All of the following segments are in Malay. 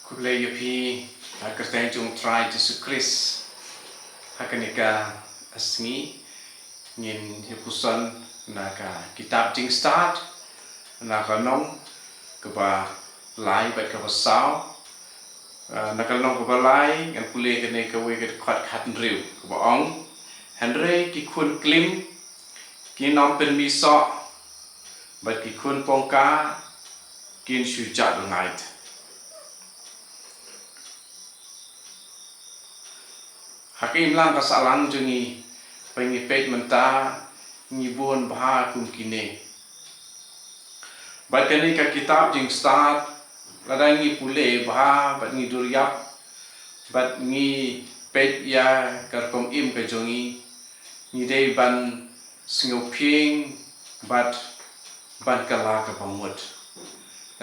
Kulay yapi kerteng jung try Yesus Kris hakanika asngi ngin hipusan naka kitab jing start naka nong keba lai bat keba sao naka nong keba lai ngan kulay kene kawe ket khat khat riu keba ong Henry ki kun klim ki nom pen mi so bat ki kun pongka kin shu jat ngait Hakim lang kasalang jungi pengipet menta ngibun baha kum kine. Bat kani ka kitab jing start ladang ngi pule baha bat ngi duryap bat ngi pet ya karkom im ka jungi ngi dei ban singoping bat ban kala ka pamut.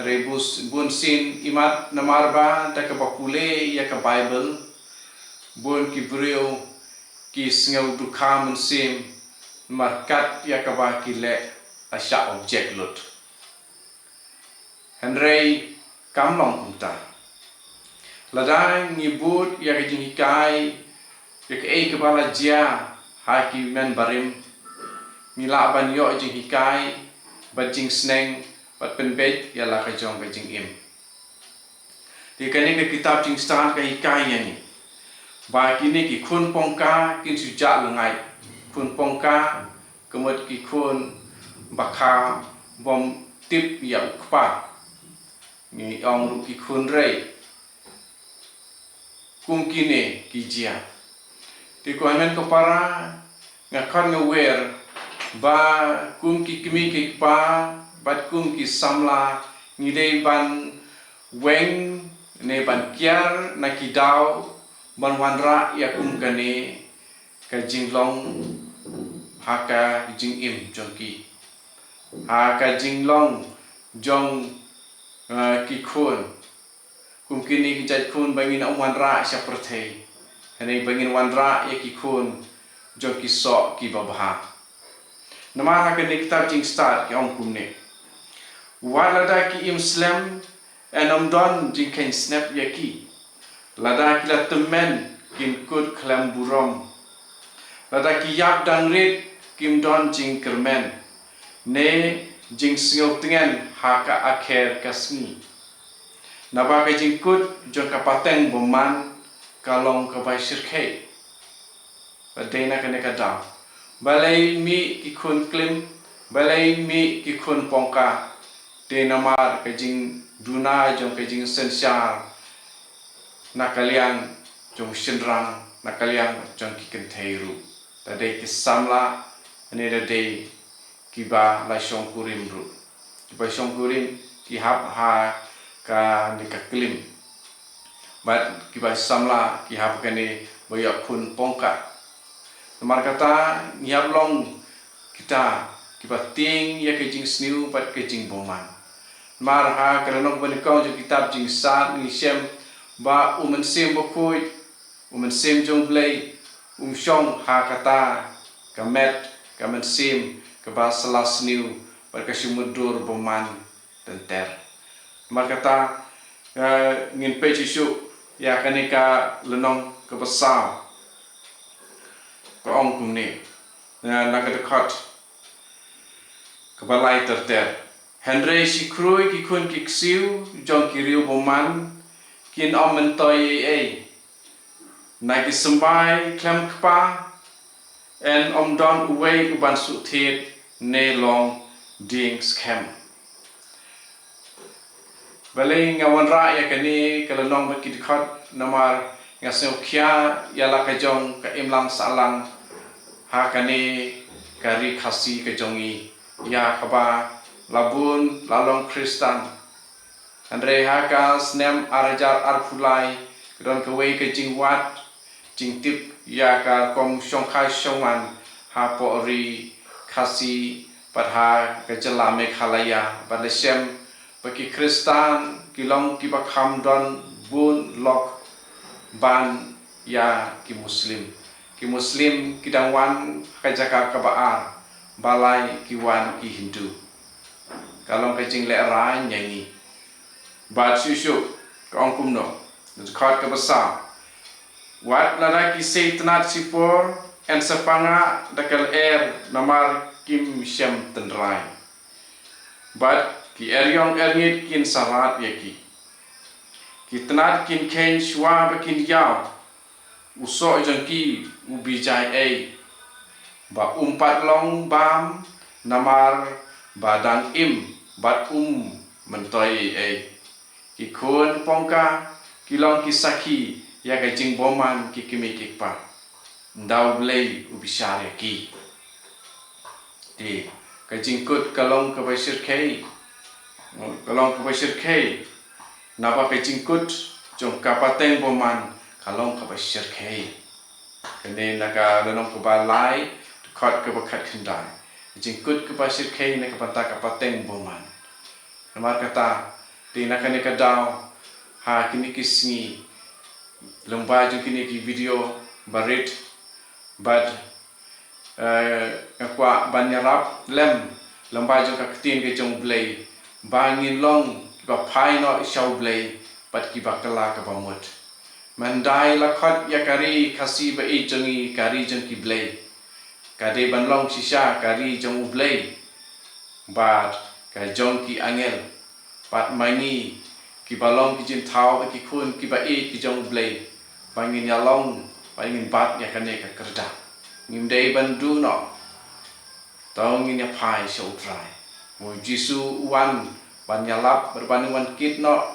Rebus bun sin imat namarba ta ka pule ya ka Bible Bun ki brio ki sngau dukha mensim markat ya kaba ki le asya objek lut. Henry kamlong punta. Ladang ngibut ya ki jingkai ya ki kepala jia ha ki men barim mila ban yo jingkai bat jing sneng bat penbet ya la ka jong ka jing im. Di kani ke kitab jing start ka hikai yani. Ba kini ki kun pongka kin sujak lengai kun pongka kemut ki kun bakha bom tip ya ukpa ni ong ru ki kun rei kum kini ki jia ti ko amen ko para ngakon ngewer ba kum ki kimi ki pa bat kum ki samla ni dei ban weng ne ban kiar na ki dau ban wanra ya kum gane ka jinglong haka jing im jongki haka jinglong jong ki khun kum kini ki jat khun bangin wanra seperti hane bangin wanra ya ki khun jong ki so ki babha nama haka ni kitab jing start ki ong kum ne walada ki im slam enom don jing ken snap ya ki Lada kila temen kim kut klam burom. Lada ki yak dan rit kim don jing kermen. Ne jing singok tengen haka akhir kasmi. Naba ke jing kut jong kapateng boman kalong kabai sirkhe. Badena kene kadam. Balai mi ki kun klim. Balai mi ki kun pongka. De namar ke jing duna jong ke jing sensyar. Nakaliang jong shinrang nakaliang jong kiken theiru tadai ki samla ane tadai kiba la shong kurim ru kiba shong kurim ki hap ha ka ni ka klim bat kiba samla ki hap kane boya kun pongka nomor kata ngiap long kita kiba ting ya ke jing sniu bat ke jing boman mar ha kalonok banikau jo kitab jing sa ni shem ba umensim bokoi umensim jongblei shong ha kata kamet kamensim ke ba selas niu berkasumudur boman tenter makata ngin pejisu ya kanika lenong ke besar ko ong kumni na kadekot ke balai terter Henry sikrui ki kun kiksiu jong kiriu boman kin om mentoi nagi sembai klem kpa en om don uwei uban sutit ne long ding scam balai ngawan ra ya kani kalanong bakidkhot namar ngaseu kya ya la ka jong ka imlang salang ha kani kari khasi ka jongi ya khaba labun lalong kristan Andre haka snem arajar arfulai kedon kewe ke jing wat jing tip ya ka kom shong khai shongan ha po ri khasi padha ke jela mekhalaya badesem baki kristan kilong ki bakham don bun lok ban ya ki muslim kidangwan ka jaka ka baar balai ki wan ki hindu kalong ke jing le ra nyanyi Bat susu ong kumno khot ka basa wat ladaki se tenat sipor en sepanga dakal namar kim syam tenrai bat ki eryong erngit kin sarat yaki ki tenat kin ken shwa bakin yaw uso jangki ubijai ba umpat long bam namar badang bat mentoi ki kun pongka ki long ki saki ya ka jing boman ki kimi ki pa ndau blei ubishare ki di ka jing kut kalong ka basir kei napa ka jing kut jong kapateng boman kalong ka basir kei kene naka lenong ka balai khot ka bakat kendai jing kut ka basir kei na ka pata ka pateng boman namar kata di nakane ka daw ha kini kisngi lomba jung kini ki video barit bad kwa banyarap lem lomba jung ka ketin ke jong blei bangin long ba phai no shau blei bat ki bakala ka bamut mandai lakhat yakari khasi ba I jongi kari jong ki blei kade ban long sisa kari jong blei bat ka jong ki angel pat mangi ki balong ki jin thau ki khun ki ba ki jong blei bangin ya long bangin bat ya kane ka kerda ngim dei ban du no tong in ya phai so trai mo jisu wan ban ya lap berbanu wan kit no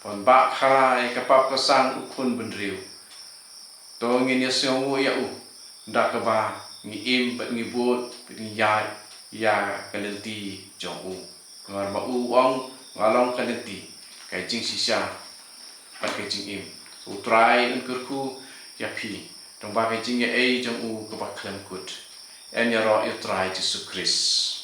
pon ba kharai ka pap ka sang ukhun ben riu tong in ya song ya u ndak ka ba ngi im bat ngi bot ngi ya kalenti jong u ngar ma u wang ngalong kalenti kai jing sisa pat kai jing im utrai engkerku ya pi tong ba kai jing ya jong u ko ba klem kut en ya ro utrai Yesus Kristus